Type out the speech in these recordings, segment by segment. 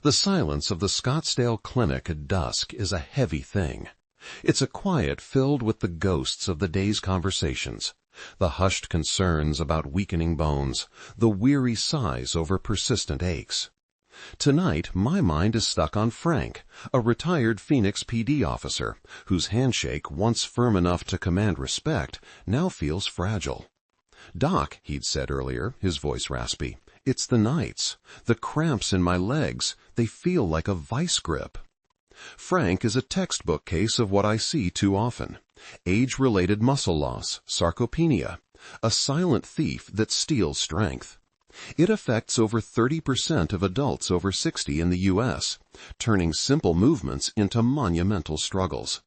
The silence of the Scottsdale Clinic at dusk is a heavy thing. It's a quiet filled with the ghosts of the day's conversations, the hushed concerns about weakening bones, the weary sighs over persistent aches. Tonight, my mind is stuck on Frank, a retired Phoenix PD officer, whose handshake, once firm enough to command respect, now feels fragile. "Doc," he'd said earlier, his voice raspy, "it's the nights. The cramps in my legs, they feel like a vice grip." Frank is a textbook case of what I see too often: age-related muscle loss, sarcopenia, a silent thief that steals strength. It affects over 30% of adults over 60 in the U.S., turning simple movements into monumental struggles.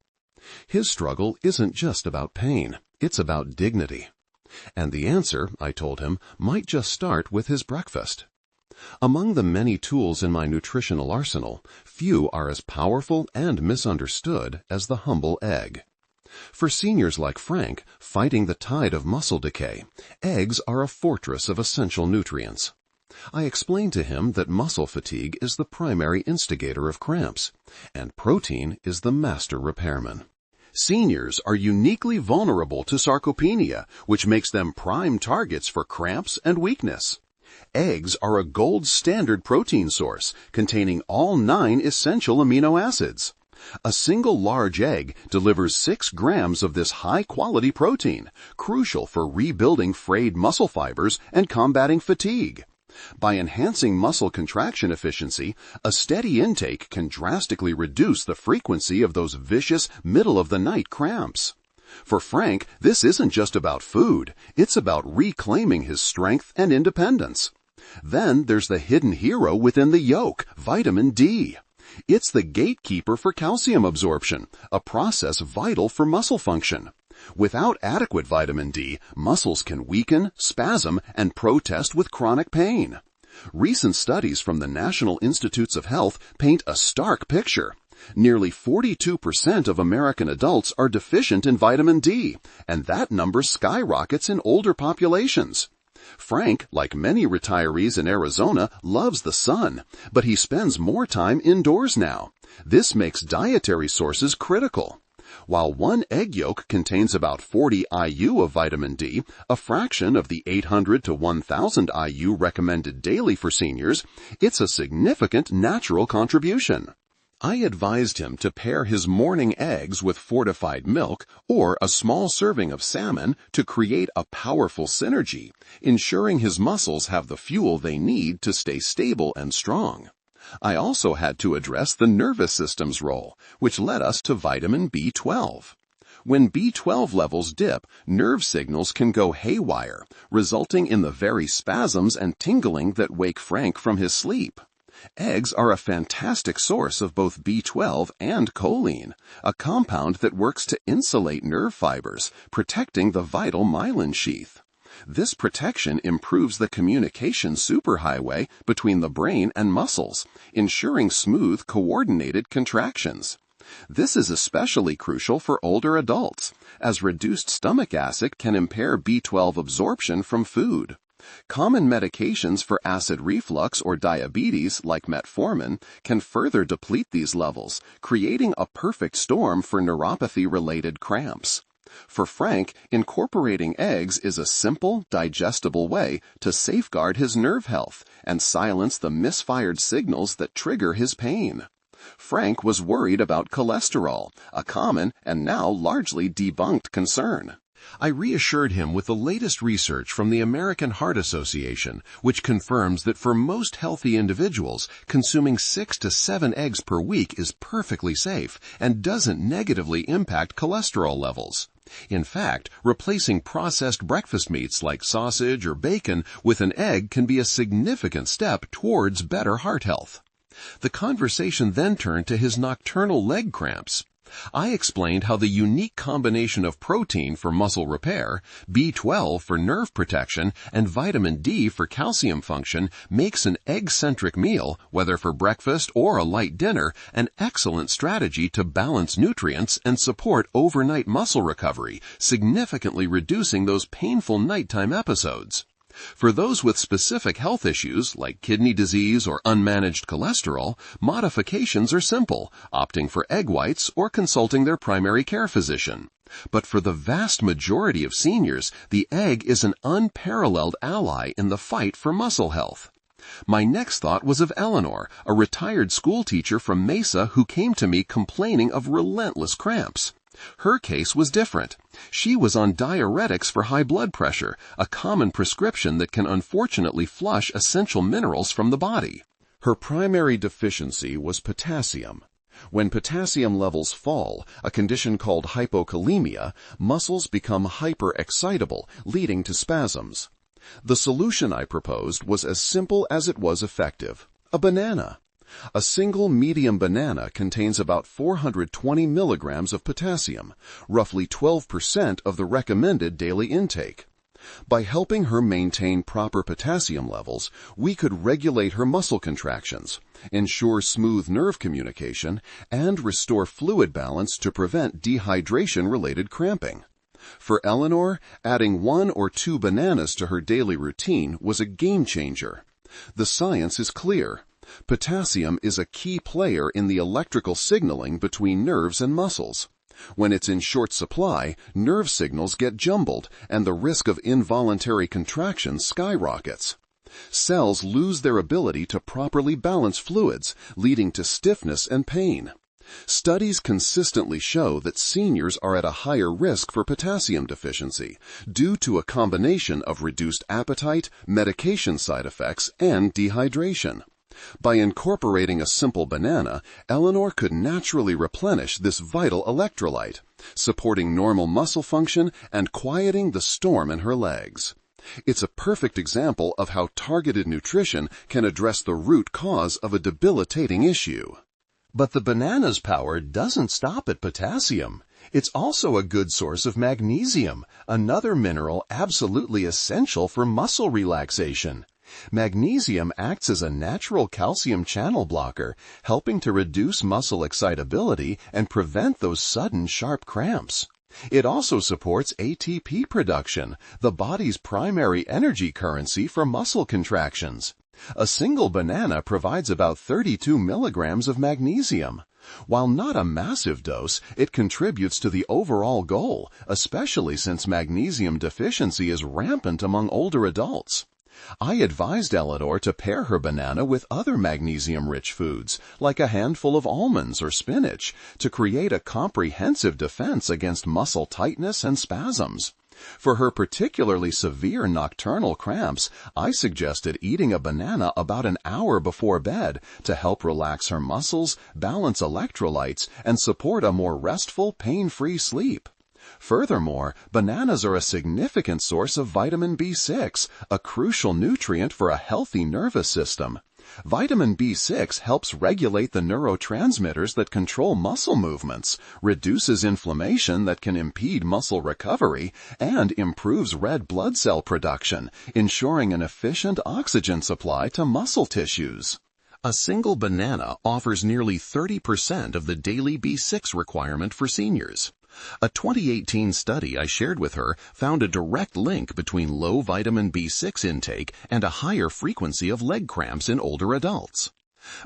His struggle isn't just about pain, it's about dignity. And the answer, I told him, might just start with his breakfast. Among the many tools in my nutritional arsenal, few are as powerful and misunderstood as the humble egg. For seniors like Frank, fighting the tide of muscle decay, eggs are a fortress of essential nutrients. I explained to him that muscle fatigue is the primary instigator of cramps, and protein is the master repairman. Seniors are uniquely vulnerable to sarcopenia, which makes them prime targets for cramps and weakness. Eggs are a gold standard protein source containing all 9 essential amino acids. A single large egg delivers 6 grams of this high-quality protein, crucial for rebuilding frayed muscle fibers and combating fatigue. By enhancing muscle contraction efficiency, a steady intake can drastically reduce the frequency of those vicious middle-of-the-night cramps. For Frank, this isn't just about food, it's about reclaiming his strength and independence. Then there's the hidden hero within the yolk, vitamin D. It's the gatekeeper for calcium absorption, a process vital for muscle function. Without adequate vitamin D, muscles can weaken, spasm, and protest with chronic pain. Recent studies from the National Institutes of Health paint a stark picture. Nearly 42% of American adults are deficient in vitamin D, and that number skyrockets in older populations. Frank, like many retirees in Arizona, loves the sun, but he spends more time indoors now. This makes dietary sources critical. While one egg yolk contains about 40 IU of vitamin D, a fraction of the 800 to 1,000 IU recommended daily for seniors, it's a significant natural contribution. I advised him to pair his morning eggs with fortified milk or a small serving of salmon to create a powerful synergy, ensuring his muscles have the fuel they need to stay stable and strong. I also had to address the nervous system's role, which led us to vitamin B12. When B12 levels dip, nerve signals can go haywire, resulting in the very spasms and tingling that wake Frank from his sleep. Eggs are a fantastic source of both B12 and choline, a compound that works to insulate nerve fibers, protecting the vital myelin sheath. This protection improves the communication superhighway between the brain and muscles, ensuring smooth, coordinated contractions. This is especially crucial for older adults, as reduced stomach acid can impair B12 absorption from food. Common medications for acid reflux or diabetes, like metformin, can further deplete these levels, creating a perfect storm for neuropathy-related cramps. For Frank, incorporating eggs is a simple, digestible way to safeguard his nerve health and silence the misfired signals that trigger his pain. Frank was worried about cholesterol, a common and now largely debunked concern. I reassured him with the latest research from the American Heart Association, which confirms that for most healthy individuals, consuming 6 to 7 eggs per week is perfectly safe and doesn't negatively impact cholesterol levels. In fact, replacing processed breakfast meats like sausage or bacon with an egg can be a significant step towards better heart health. The conversation then turned to his nocturnal leg cramps. I explained how the unique combination of protein for muscle repair, B12 for nerve protection, and vitamin D for calcium function makes an egg-centric meal, whether for breakfast or a light dinner, an excellent strategy to balance nutrients and support overnight muscle recovery, significantly reducing those painful nighttime episodes. For those with specific health issues like kidney disease or unmanaged cholesterol, modifications are simple, opting for egg whites or consulting their primary care physician. But for the vast majority of seniors, the egg is an unparalleled ally in the fight for muscle health. My next thought was of Eleanor, a retired school teacher from Mesa who came to me complaining of relentless cramps. Her case was different. She was on diuretics for high blood pressure, a common prescription that can unfortunately flush essential minerals from the body. Her primary deficiency was potassium. When potassium levels fall, a condition called hypokalemia, muscles become hyperexcitable, leading to spasms. The solution I proposed was as simple as it was effective: a banana. A single medium banana contains about 420 milligrams of potassium, roughly 12% of the recommended daily intake. By helping her maintain proper potassium levels, we could regulate her muscle contractions, ensure smooth nerve communication, and restore fluid balance to prevent dehydration-related cramping. For Eleanor, adding 1 or 2 bananas to her daily routine was a game changer. The science is clear. Potassium is a key player in the electrical signaling between nerves and muscles. When it's in short supply, nerve signals get jumbled and the risk of involuntary contraction skyrockets. Cells lose their ability to properly balance fluids, leading to stiffness and pain. Studies consistently show that seniors are at a higher risk for potassium deficiency due to a combination of reduced appetite, medication side effects, and dehydration. By incorporating a simple banana, Eleanor could naturally replenish this vital electrolyte, supporting normal muscle function and quieting the storm in her legs. It's a perfect example of how targeted nutrition can address the root cause of a debilitating issue. But the banana's power doesn't stop at potassium. It's also a good source of magnesium, another mineral absolutely essential for muscle relaxation. Magnesium acts as a natural calcium channel blocker, helping to reduce muscle excitability and prevent those sudden sharp cramps. It also supports ATP production, the body's primary energy currency for muscle contractions. A single banana provides about 32 milligrams of magnesium. While not a massive dose, it contributes to the overall goal, especially since magnesium deficiency is rampant among older adults. I advised Eleanor to pair her banana with other magnesium-rich foods, like a handful of almonds or spinach, to create a comprehensive defense against muscle tightness and spasms. For her particularly severe nocturnal cramps, I suggested eating a banana about an hour before bed to help relax her muscles, balance electrolytes, and support a more restful, pain-free sleep. Furthermore, bananas are a significant source of vitamin B6, a crucial nutrient for a healthy nervous system. Vitamin B6 helps regulate the neurotransmitters that control muscle movements, reduces inflammation that can impede muscle recovery, and improves red blood cell production, ensuring an efficient oxygen supply to muscle tissues. A single banana offers nearly 30% of the daily B6 requirement for seniors. A 2018 study I shared with her found a direct link between low vitamin B6 intake and a higher frequency of leg cramps in older adults.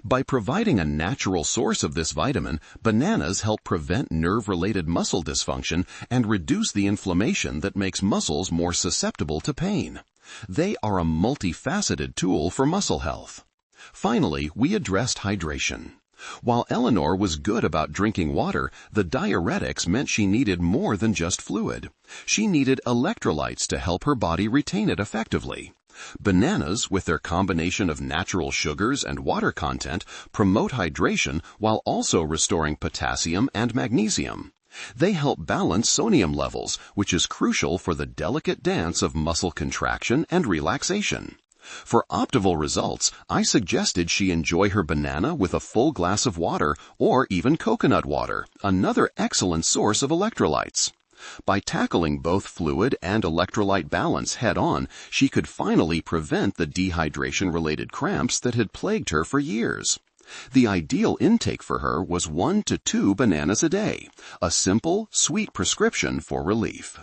By providing a natural source of this vitamin, bananas help prevent nerve-related muscle dysfunction and reduce the inflammation that makes muscles more susceptible to pain. They are a multifaceted tool for muscle health. Finally, we addressed hydration. While Eleanor was good about drinking water, the diuretics meant she needed more than just fluid. She needed electrolytes to help her body retain it effectively. Bananas, with their combination of natural sugars and water content, promote hydration while also restoring potassium and magnesium. They help balance sodium levels, which is crucial for the delicate dance of muscle contraction and relaxation. For optimal results, I suggested she enjoy her banana with a full glass of water or even coconut water, another excellent source of electrolytes. By tackling both fluid and electrolyte balance head-on, she could finally prevent the dehydration-related cramps that had plagued her for years. The ideal intake for her was 1 to 2 bananas a day, a simple, sweet prescription for relief.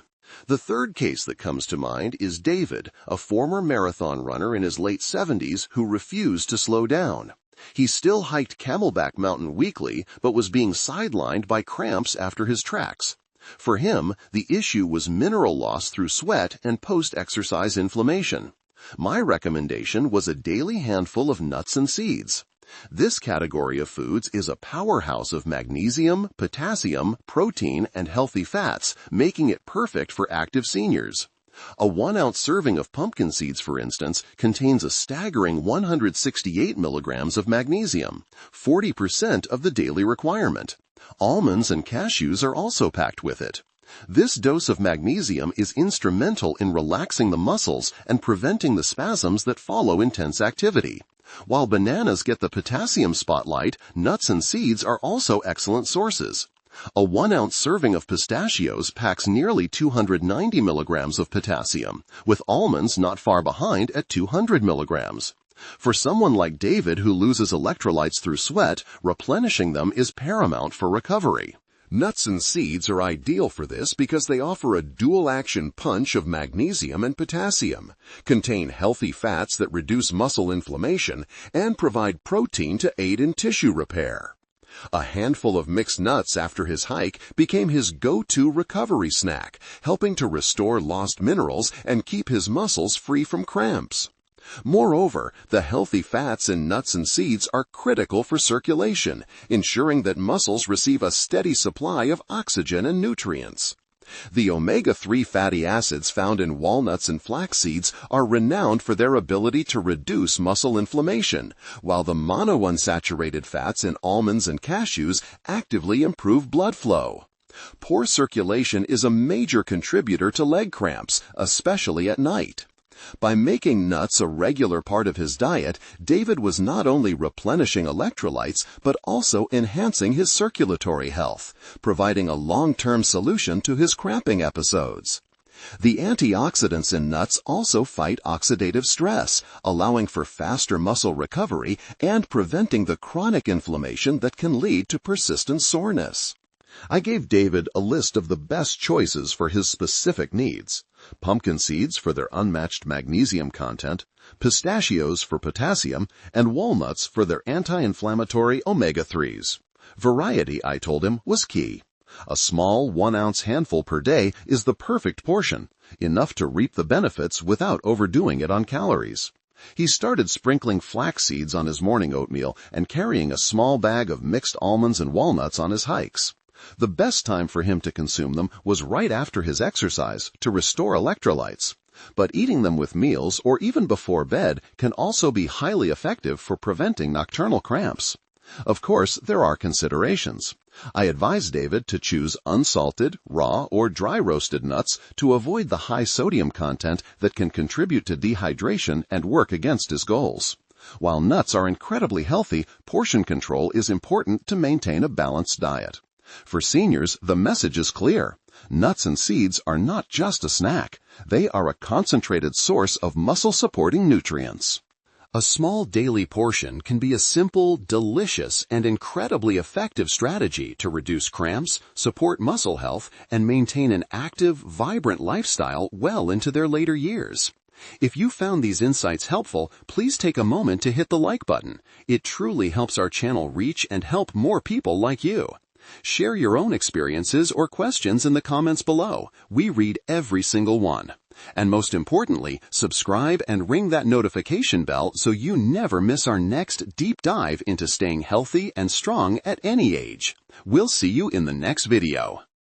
The third case that comes to mind is David, a former marathon runner in his late 70s who refused to slow down. He still hiked Camelback Mountain weekly, but was being sidelined by cramps after his tracks. For him, the issue was mineral loss through sweat and post-exercise inflammation. My recommendation was a daily handful of nuts and seeds. This category of foods is a powerhouse of magnesium, potassium, protein, and healthy fats, making it perfect for active seniors. A 1-ounce serving of pumpkin seeds, for instance, contains a staggering 168 milligrams of magnesium, 40% of the daily requirement. Almonds and cashews are also packed with it. This dose of magnesium is instrumental in relaxing the muscles and preventing the spasms that follow intense activity. While bananas get the potassium spotlight, nuts and seeds are also excellent sources. A 1-ounce serving of pistachios packs nearly 290 milligrams of potassium, with almonds not far behind at 200 milligrams. For someone like David who loses electrolytes through sweat, replenishing them is paramount for recovery. Nuts and seeds are ideal for this because they offer a dual-action punch of magnesium and potassium, contain healthy fats that reduce muscle inflammation, and provide protein to aid in tissue repair. A handful of mixed nuts after his hike became his go-to recovery snack, helping to restore lost minerals and keep his muscles free from cramps. Moreover, the healthy fats in nuts and seeds are critical for circulation, ensuring that muscles receive a steady supply of oxygen and nutrients. The omega-3 fatty acids found in walnuts and flax seeds are renowned for their ability to reduce muscle inflammation, while the monounsaturated fats in almonds and cashews actively improve blood flow. Poor circulation is a major contributor to leg cramps, especially at night. By making nuts a regular part of his diet, David was not only replenishing electrolytes, but also enhancing his circulatory health, providing a long-term solution to his cramping episodes. The antioxidants in nuts also fight oxidative stress, allowing for faster muscle recovery and preventing the chronic inflammation that can lead to persistent soreness. I gave David a list of the best choices for his specific needs. Pumpkin seeds for their unmatched magnesium content, pistachios for potassium, and walnuts for their anti-inflammatory omega-3s. Variety, I told him, was key. A small 1-ounce handful per day is the perfect portion, enough to reap the benefits without overdoing it on calories. He started sprinkling flax seeds on his morning oatmeal and carrying a small bag of mixed almonds and walnuts on his hikes. The best time for him to consume them was right after his exercise to restore electrolytes. But eating them with meals or even before bed can also be highly effective for preventing nocturnal cramps. Of course, there are considerations. I advise David to choose unsalted, raw, or dry roasted nuts to avoid the high sodium content that can contribute to dehydration and work against his goals. While nuts are incredibly healthy, portion control is important to maintain a balanced diet. For seniors, the message is clear. Nuts and seeds are not just a snack. They are a concentrated source of muscle-supporting nutrients. A small daily portion can be a simple, delicious, and incredibly effective strategy to reduce cramps, support muscle health, and maintain an active, vibrant lifestyle well into their later years. If you found these insights helpful, please take a moment to hit the like button. It truly helps our channel reach and help more people like you. Share your own experiences or questions in the comments below. We read every single one. And most importantly, subscribe and ring that notification bell so you never miss our next deep dive into staying healthy and strong at any age. We'll see you in the next video.